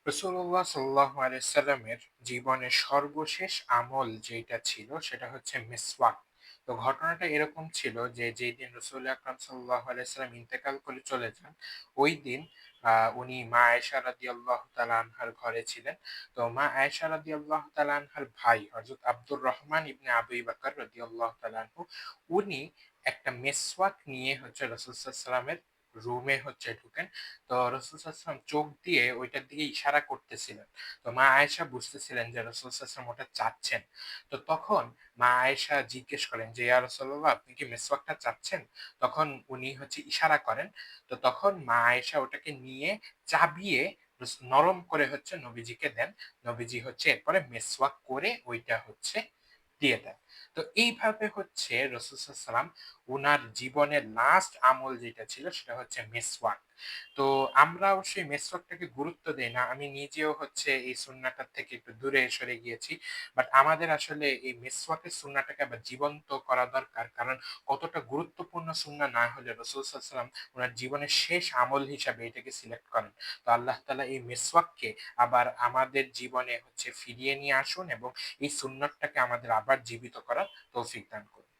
রাসূলুল্লাহ সাল্লাল্লাহু আলাইহি সাল্লামের জীবনের সর্বশেষ আমল যেটা ছিল সেটা হচ্ছে মিসওয়াক। তো ঘটনাটা এরকম ছিল যে যেদিন রাসূল আকরাম সাল্লাল্লাহু আলাইহি সাল্লাম ইন্তেকাল করে চলে যান, ওইদিন উনি মা আয়েশা রাদিয়াল্লাহু তাআলা আনহার ঘরে ছিলেন। তো মা আয়েশা রাদিয়াল্লাহু তাআলা আনহার ভাই হযরত আব্দুর রহমান ইবনে আবু বকর রাদিয়াল্লাহু তাআলা আনহু উনি একটা মিসওয়াক নিয়ে হচ্ছে রাসূল সাল্লাল্লাহু আলাইহি সাল্লামের রুমে হচ্ছে ঢুকেন। তো রাসূল সাল্লাল্লাহু আলাইহি সাল্লাম চোখ দিয়ে ওইটার দিকে ইশারা করতেছিলেন। তো মা আয়েশা বুঝতেছিলেন যে রাসূল সাল্লাল্লাহু আলাইহি ওয়াসাল্লাম ওটা চাচ্ছেন। তো তখন মা আয়েশা জিজ্ঞেস করেন যে, "ইয়া রাসূলুল্লাহ আপনি কি মিসওয়াকটা চাচ্ছেন?" তখন উনি হচ্ছে ইশারা করেন। তো তখন মা আয়েশা ওটাকে নিয়ে চাবিয়ে নরম করে হচ্ছে নবীজিকে দেন। নবীজি হচ্ছে এরপরে মিসওয়াক করে ওইটা হচ্ছে দিয়ে দেন। তো এইভাবে হচ্ছে রাসূল সাল্লাল্লাহু আলাইহি ওয়াসাল্লাম উনার জীবনের লাস্ট আমল যেটা ছিল সেটা হচ্ছে মিসওয়াক। তো আমরা অবশ্যই মেসওয়াকটাকে গুরুত্ব দেই না। আমি নিজেও হচ্ছে এই সুন্নাহটার থেকে একটু দূরে সরে গিয়েছি। বাট আমাদের আসলে এই মেসওয়াকের সুন্নাহটাকে আবার জীবন্ত করা দরকার। কারণ কতটা গুরুত্বপূর্ণ সুন্নাহ না হলে রাসূল সাল্লাল্লাহু আলাইহি ওয়াসাল্লাম উনার জীবনের শেষ আমল হিসাবে এটাকে সিলেক্ট করেন। তো আল্লাহ তাআলা এই মেসওয়াককে আবার আমাদের জীবনে হচ্ছে ফিরিয়ে নিয়ে আসুন এবং এই সুন্নাহটাকে আমাদের আবার জীবিত করার তৌফিক দান করুন।